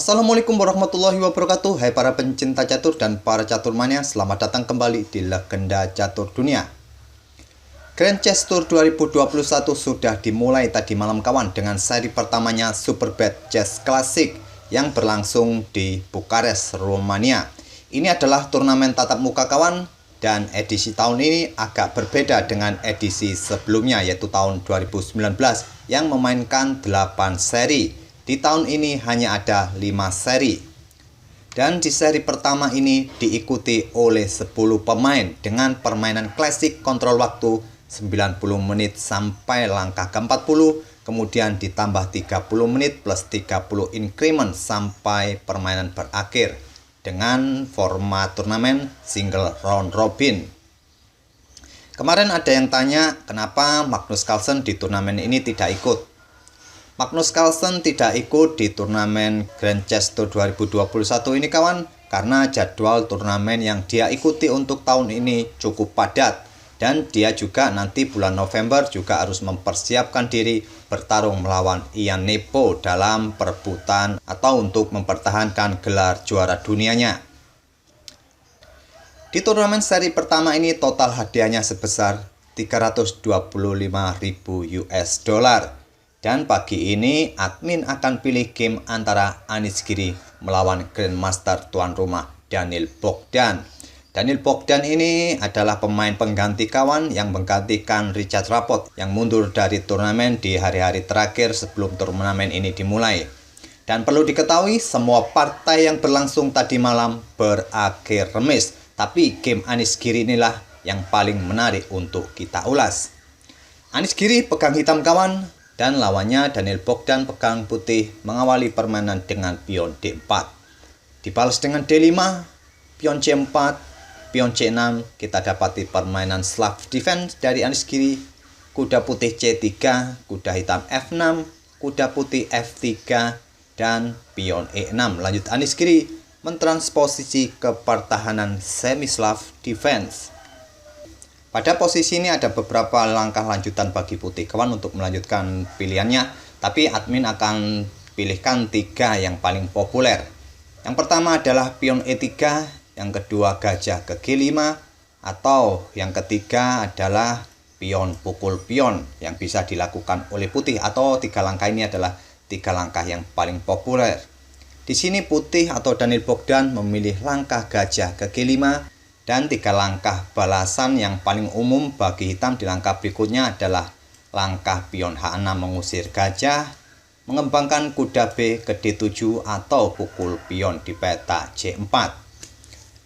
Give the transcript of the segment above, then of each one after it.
Assalamualaikum warahmatullahi wabarakatuh. Hai para pencinta catur dan para caturmania, selamat datang kembali di Legenda Catur Dunia. Grand Chess Tour 2021 sudah dimulai tadi malam kawan, dengan seri pertamanya Superbet Chess Classic yang berlangsung di Bukares, Romania. Ini adalah turnamen tatap muka kawan, dan edisi tahun ini agak berbeda dengan edisi sebelumnya, yaitu tahun 2019 yang memainkan 8 seri. Di tahun ini hanya ada 5 seri. Dan di seri pertama ini diikuti oleh 10 pemain dengan permainan klasik kontrol waktu 90 menit sampai langkah ke-40, kemudian ditambah 30 menit plus 30 increment sampai permainan berakhir dengan format turnamen single round robin. Kemarin ada yang tanya kenapa Magnus Carlsen di turnamen ini tidak ikut. Magnus Carlsen tidak ikut di turnamen Grand Chess Tour 2021 ini kawan, karena jadwal turnamen yang dia ikuti untuk tahun ini cukup padat. Dan dia juga nanti bulan November juga harus mempersiapkan diri bertarung melawan Ian Nepo dalam perebutan atau untuk mempertahankan gelar juara dunianya. Di turnamen seri pertama ini total hadiahnya sebesar 325.000 US dollar. Dan pagi ini admin akan pilih game antara Anish Giri melawan Grandmaster tuan rumah Daniil Bogdan. Daniil Bogdan ini adalah pemain pengganti kawan yang menggantikan Richard Rapport yang mundur dari turnamen di hari-hari terakhir sebelum turnamen ini dimulai. Dan perlu diketahui, semua partai yang berlangsung tadi malam berakhir remis. Tapi game Anish Giri inilah yang paling menarik untuk kita ulas. Anish Giri pegang hitam kawan, dan lawannya Daniil Bogdan pegang putih mengawali permainan dengan pion D4. Dibalas dengan D5, pion C4, pion C6, kita dapati permainan Slav defense dari Anish Giri, kuda putih C3, kuda hitam F6, kuda putih F3, dan pion E6. Lanjut Anish Giri mentransposisi ke pertahanan semi-Slav defense. Pada posisi ini ada beberapa langkah lanjutan bagi putih kawan untuk melanjutkan pilihannya, tapi admin akan pilihkan 3 yang paling populer. Yang pertama adalah pion E3, yang kedua gajah ke G5, atau yang ketiga adalah pion pukul pion yang bisa dilakukan oleh putih, atau 3 langkah ini adalah 3 langkah yang paling populer. Di sini putih atau Daniil Bogdan memilih langkah gajah ke G5, dan 3 langkah balasan yang paling umum bagi hitam di langkah berikutnya adalah langkah pion H6 mengusir gajah, mengembangkan kuda B ke D7, atau pukul pion di peta C4.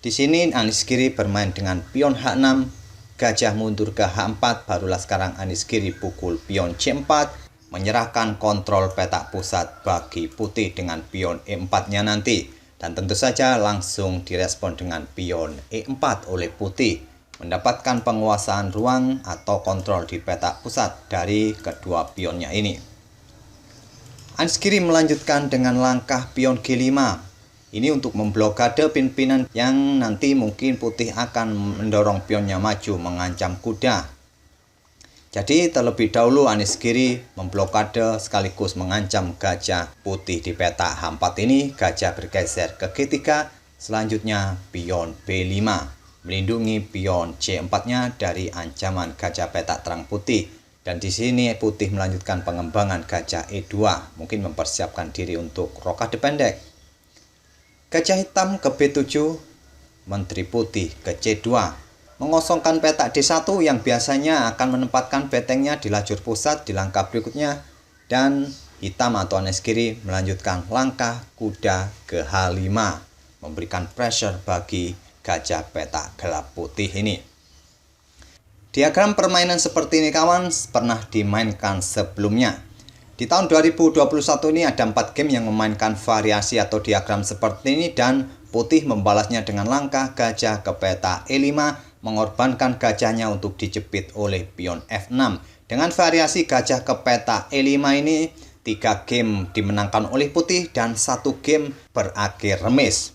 Di sini Anish Giri bermain dengan pion H6, gajah mundur ke H4, barulah sekarang Anish Giri pukul pion C4, menyerahkan kontrol petak pusat bagi putih dengan pion E4-nya nanti. Dan tentu saja langsung direspon dengan pion E4 oleh putih, mendapatkan penguasaan ruang atau kontrol di petak pusat dari kedua pionnya ini. Anish Giri melanjutkan dengan langkah pion G5. Ini untuk memblokade pimpinan yang nanti mungkin putih akan mendorong pionnya maju mengancam kuda. Jadi terlebih dahulu Anish Giri memblokade sekaligus mengancam gajah putih di peta H4 ini. Gajah bergeser ke G3, selanjutnya pion B5, melindungi pion C4-nya dari ancaman gajah petak terang putih. Dan di sini putih melanjutkan pengembangan gajah E2, mungkin mempersiapkan diri untuk rokade pendek. Gajah hitam ke B7, menteri putih ke C2, mengosongkan petak D1 yang biasanya akan menempatkan bentengnya di lajur pusat di langkah berikutnya. Dan hitam atau Anish Giri melanjutkan langkah kuda ke H5, memberikan pressure bagi gajah petak gelap putih ini. Diagram permainan seperti ini kawan pernah dimainkan sebelumnya. Di tahun 2021 ini ada 4 game yang memainkan variasi atau diagram seperti ini, dan putih membalasnya dengan langkah gajah ke peta E5, mengorbankan gajahnya untuk dijepit oleh pion F6. Dengan variasi gajah ke peta E5 ini, 3 game dimenangkan oleh putih dan 1 game berakhir remis.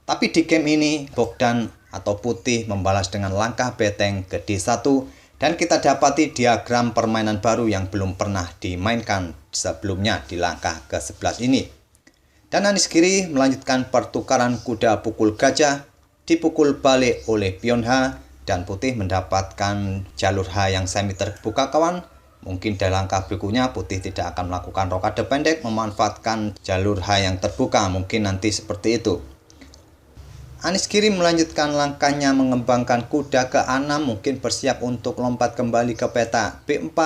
Tapi di game ini Bogdan atau putih membalas dengan langkah benteng ke D1, dan kita dapati diagram permainan baru yang belum pernah dimainkan sebelumnya di langkah ke-11 ini. Dan Aniskiri melanjutkan pertukaran kuda pukul gajah, dipukul balik oleh pion H, dan Putih mendapatkan jalur H yang semi terbuka kawan. Mungkin dalam langkah berikutnya Putih tidak akan melakukan rokade pendek, memanfaatkan jalur H yang terbuka, mungkin nanti seperti itu. Aniskiri melanjutkan langkahnya mengembangkan kuda ke A6, mungkin bersiap untuk lompat kembali ke peta B4,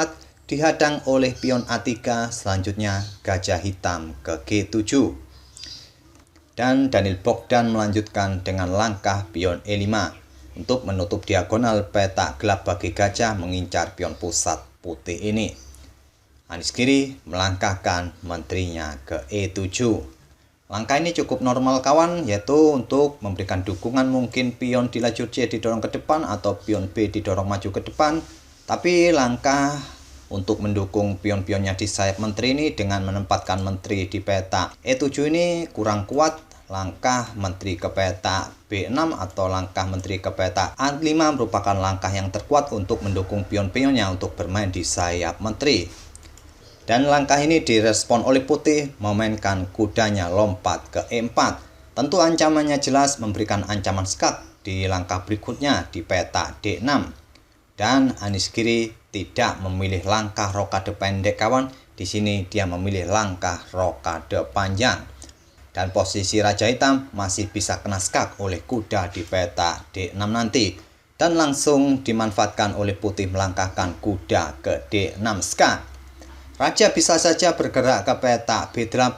dihadang oleh pion A3, selanjutnya gajah hitam ke G7. Dan Daniel Bogdan melanjutkan dengan langkah pion E5 untuk menutup diagonal peta gelap bagi gajah mengincar pion pusat Putih ini. Aniskiri melangkahkan menterinya ke E7. Langkah ini cukup normal kawan, yaitu untuk memberikan dukungan, mungkin pion di lajur C didorong ke depan atau pion B didorong maju ke depan. Tapi langkah untuk mendukung pion-pionnya di sayap menteri ini dengan menempatkan menteri di peta E7 ini kurang kuat. Langkah menteri ke peta B6 atau langkah menteri ke peta A5 merupakan langkah yang terkuat untuk mendukung pion-pionnya untuk bermain di sayap menteri. Dan langkah ini direspon oleh Putih memainkan kudanya lompat ke E4. Tentu ancamannya jelas, memberikan ancaman skak di langkah berikutnya di peta D6. Dan Aniskiri tidak memilih langkah rokade pendek kawan. Di sini dia memilih langkah rokade panjang. Dan posisi Raja Hitam masih bisa kena skak oleh kuda di peta D6 nanti. Dan langsung dimanfaatkan oleh Putih melangkahkan kuda ke D6 skak. Raja bisa saja bergerak ke peta B8,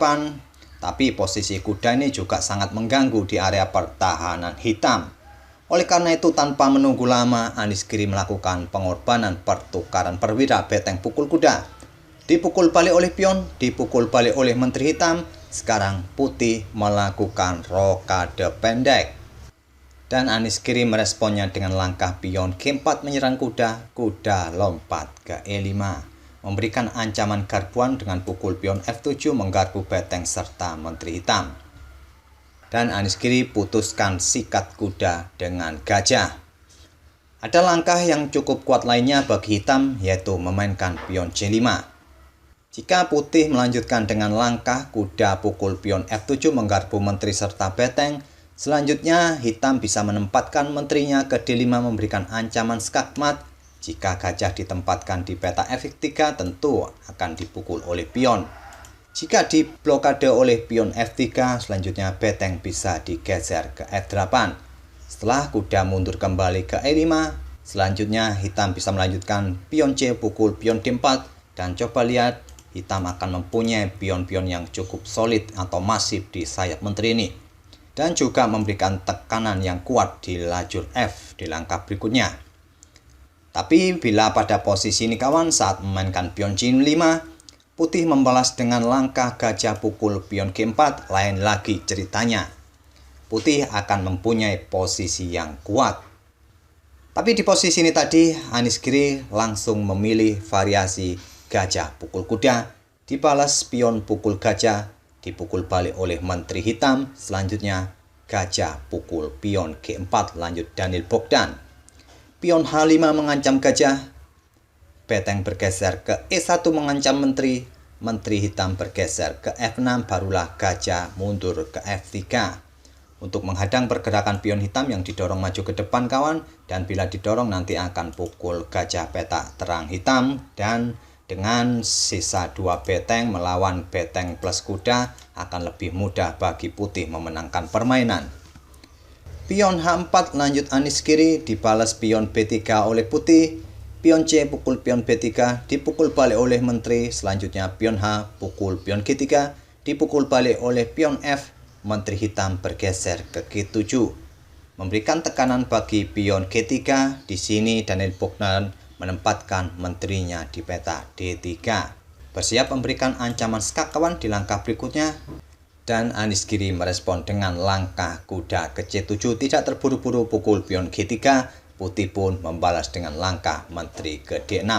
tapi posisi kuda ini juga sangat mengganggu di area pertahanan hitam. Oleh karena itu, tanpa menunggu lama, Aniskiri melakukan pengorbanan pertukaran perwira beteng pukul kuda. Dipukul balik oleh pion, dipukul balik oleh menteri hitam. Sekarang Putih melakukan rokade pendek. Dan Aniskiri meresponnya dengan langkah pion G4 menyerang kuda, kuda lompat ke E5. Memberikan ancaman garbuan dengan pukul pion F7 menggarpu beteng serta menteri hitam. Dan Aniskiri putuskan sikat kuda dengan gajah. Ada langkah yang cukup kuat lainnya bagi hitam, yaitu memainkan pion C5. Jika Putih melanjutkan dengan langkah kuda pukul pion F7 menggarpu menteri serta beteng, selanjutnya hitam bisa menempatkan menterinya ke D5 memberikan ancaman skakmat. Jika gajah ditempatkan di peta F3 tentu akan dipukul oleh pion. Jika diblokade oleh pion F3, selanjutnya beteng bisa digeser ke F8. Setelah kuda mundur kembali ke E5, selanjutnya hitam bisa melanjutkan pion C pukul pion D4. Dan coba lihat, hitam akan mempunyai pion-pion yang cukup solid atau masif di sayap menteri ini. Dan juga memberikan tekanan yang kuat di lajur F di langkah berikutnya. Tapi bila pada posisi ini kawan saat memainkan pion C5, Putih membalas dengan langkah gajah pukul pion G4, lain lagi ceritanya. Putih akan mempunyai posisi yang kuat. Tapi di posisi ini tadi, Aniskiri langsung memilih variasi gajah pukul kuda, dibalas pion pukul gajah, dipukul balik oleh menteri hitam, selanjutnya gajah pukul pion G4, lanjut Daniel Bogdan. Pion H5 mengancam gajah, beteng bergeser ke E1 mengancam menteri, menteri hitam bergeser ke F6, barulah gajah mundur ke F3 untuk menghadang pergerakan pion hitam yang didorong maju ke depan kawan. Dan bila didorong nanti akan pukul gajah peta terang hitam, dan dengan sisa 2 beteng melawan beteng plus kuda akan lebih mudah bagi Putih memenangkan permainan. Pion H4 lanjut Aniskiri, dibalas pion B3 oleh Putih. Pion C pukul pion B3, dipukul balik oleh menteri. Selanjutnya pion H pukul pion G3, dipukul balik oleh pion F. Menteri hitam bergeser ke G7. Memberikan tekanan bagi pion G3. Di sini Daniel Bogdan menempatkan menterinya di peta D3. Bersiap memberikan ancaman skak kawan di langkah berikutnya. Dan Aniskiri merespon dengan langkah kuda ke C7, tidak terburu-buru pukul pion G3. Putih pun membalas dengan langkah menteri ke D6.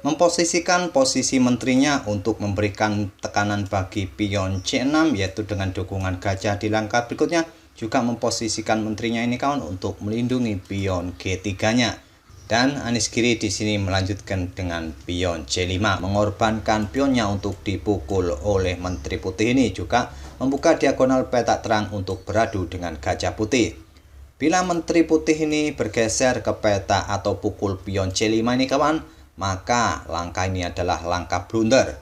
Memposisikan posisi menterinya untuk memberikan tekanan bagi pion C6, yaitu dengan dukungan gajah di langkah berikutnya. Juga memposisikan menterinya ini kawan untuk melindungi pion G3-nya. Dan Aniskiri di sini melanjutkan dengan pion C5, mengorbankan pionnya untuk dipukul oleh Menteri Putih ini, juga membuka diagonal petak terang untuk beradu dengan Gajah Putih. Bila Menteri Putih ini bergeser ke petak atau pukul pion C5 ini kawan, maka langkah ini adalah langkah blunder.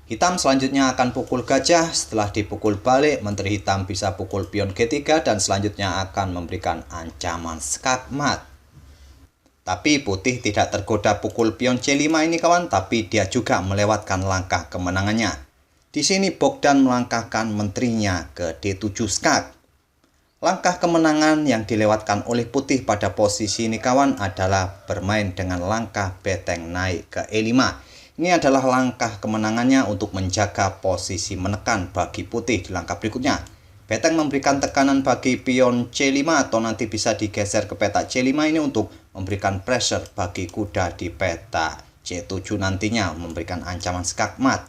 Hitam selanjutnya akan pukul gajah, setelah dipukul balik, Menteri Hitam bisa pukul pion G3 dan selanjutnya akan memberikan ancaman skakmat. Tapi putih tidak tergoda pukul pion C5 ini kawan, tapi dia juga melewatkan langkah kemenangannya. Di sini Bogdan melangkahkan menterinya ke D7 skak. Langkah kemenangan yang dilewatkan oleh putih pada posisi ini kawan adalah bermain dengan langkah beteng naik ke E5. Ini adalah langkah kemenangannya untuk menjaga posisi menekan bagi putih di langkah berikutnya. Beteng memberikan tekanan bagi pion C5 atau nanti bisa digeser ke petak C5 ini untuk memberikan pressure bagi kuda di petak C7 nantinya, memberikan ancaman skakmat.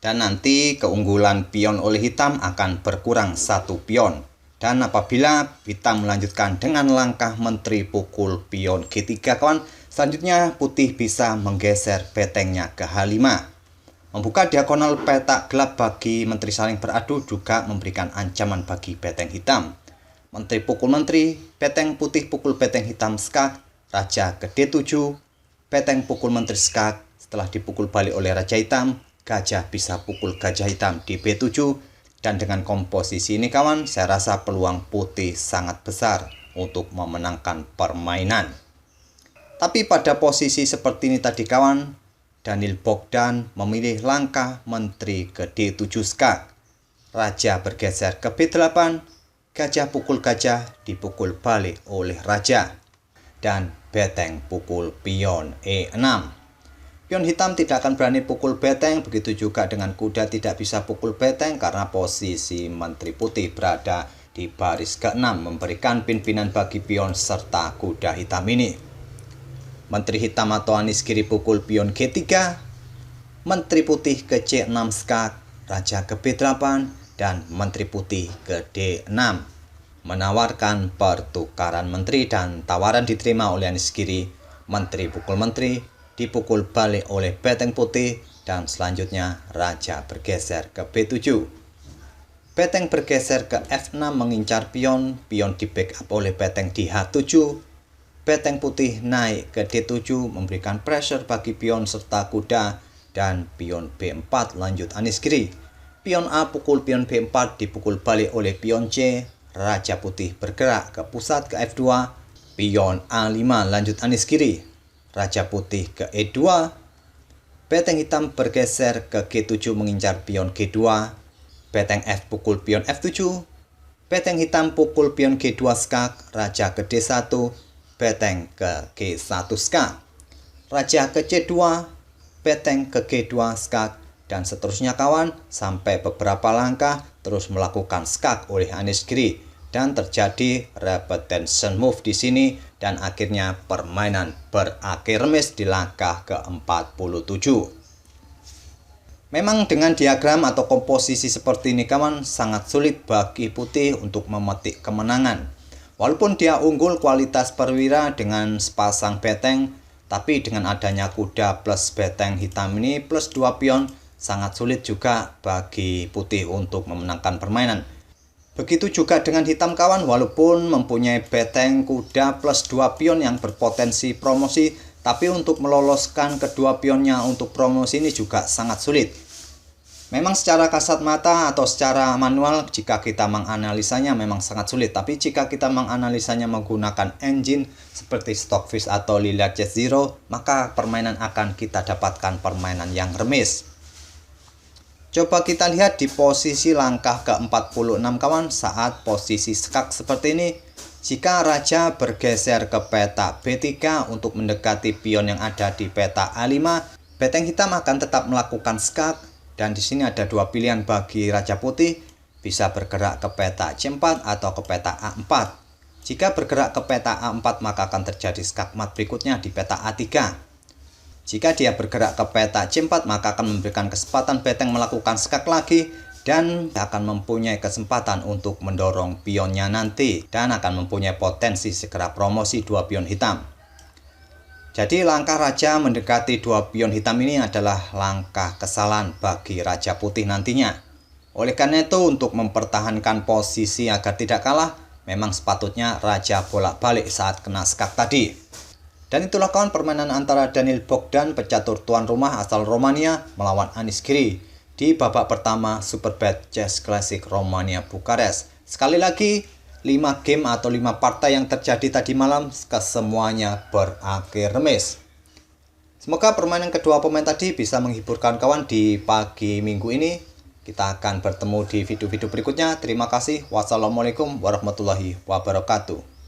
Dan nanti keunggulan pion oleh hitam akan berkurang satu pion. Dan apabila hitam melanjutkan dengan langkah menteri pukul pion G3 kawan, selanjutnya putih bisa menggeser betengnya ke H5. Membuka diagonal petak gelap bagi menteri saling beradu juga memberikan ancaman bagi beteng hitam. Menteri pukul menteri, beteng putih pukul beteng hitam skak, raja ke D7, beteng pukul menteri skak, setelah dipukul balik oleh raja hitam, gajah bisa pukul gajah hitam di B7, dan dengan komposisi ini kawan, saya rasa peluang putih sangat besar untuk memenangkan permainan. Tapi pada posisi seperti ini tadi kawan, Daniel Bogdan memilih langkah menteri ke D7 skak. Raja bergeser ke B8, gajah pukul gajah dipukul balik oleh raja. Dan beteng pukul pion E6. Pion hitam tidak akan berani pukul beteng, begitu juga dengan kuda tidak bisa pukul beteng karena posisi menteri putih berada di baris ke-6 memberikan pimpinan bagi pion serta kuda hitam ini. Menteri hitam atau Aniskiri pukul pion G3, menteri putih ke C6 skak, raja ke B8, dan menteri putih ke D6. Menawarkan pertukaran menteri dan tawaran diterima oleh Aniskiri. Menteri pukul menteri, dipukul balik oleh beteng putih, dan selanjutnya raja bergeser ke B7. Beteng bergeser ke F6 mengincar pion, pion di backup oleh beteng di H7. Beteng putih naik ke D7 memberikan pressure bagi pion serta kuda, dan pion B4 lanjut Aniskiri. Pion A pukul pion B4 dipukul balik oleh pion C, raja putih bergerak ke pusat ke F2, pion A5 lanjut Aniskiri. Raja putih ke E2, beteng hitam bergeser ke G7 mengincar pion G2, beteng F pukul pion F7, beteng hitam pukul pion G2 skak, raja ke D1, beteng ke G1 skak, raja ke C2, beteng ke G2 skak, dan seterusnya kawan sampai beberapa langkah terus melakukan skak oleh Aniskiri dan terjadi repetition move di sini dan akhirnya permainan berakhir remis di langkah ke-47. Memang dengan diagram atau komposisi seperti ini kawan sangat sulit bagi putih untuk memetik kemenangan. Walaupun dia unggul kualitas perwira dengan sepasang beteng, tapi dengan adanya kuda plus beteng hitam ini plus 2 pion, sangat sulit juga bagi putih untuk memenangkan permainan. Begitu juga dengan hitam kawan, walaupun mempunyai beteng kuda plus 2 pion yang berpotensi promosi, tapi untuk meloloskan kedua pionnya untuk promosi ini juga sangat sulit. Memang secara kasat mata atau secara manual jika kita menganalisanya memang sangat sulit. Tapi jika kita menganalisanya menggunakan engine seperti Stockfish atau Lilia Jet Zero, maka permainan akan kita dapatkan permainan yang remis. Coba kita lihat di posisi langkah ke-46 kawan saat posisi skak seperti ini. Jika raja bergeser ke petak B3 untuk mendekati pion yang ada di petak A5, beteng hitam akan tetap melakukan skak. Dan di sini ada dua pilihan bagi raja putih, bisa bergerak ke petak C4 atau ke petak A4. Jika bergerak ke petak A4 maka akan terjadi skakmat berikutnya di petak A3. Jika dia bergerak ke petak C4 maka akan memberikan kesempatan beteng melakukan skak lagi dan akan mempunyai kesempatan untuk mendorong pionnya nanti dan akan mempunyai potensi segera promosi dua pion hitam. Jadi langkah Raja mendekati dua pion hitam ini adalah langkah kesalahan bagi Raja Putih nantinya. Oleh karena itu, untuk mempertahankan posisi agar tidak kalah, memang sepatutnya Raja bolak-balik saat kena skak tadi. Dan itulah kawan permainan antara Daniil Bogdan, pecatur tuan rumah asal Romania, melawan Anish Giri di babak pertama Superbet Chess Classic Romania Bukares. Sekali lagi, 5 game atau 5 partai yang terjadi tadi malam kesemuanya berakhir remis. Semoga permainan kedua pemain tadi bisa menghibur kawan-kawan di pagi minggu ini. Kita akan bertemu di video-video berikutnya. Terima kasih. Wassalamualaikum warahmatullahi wabarakatuh.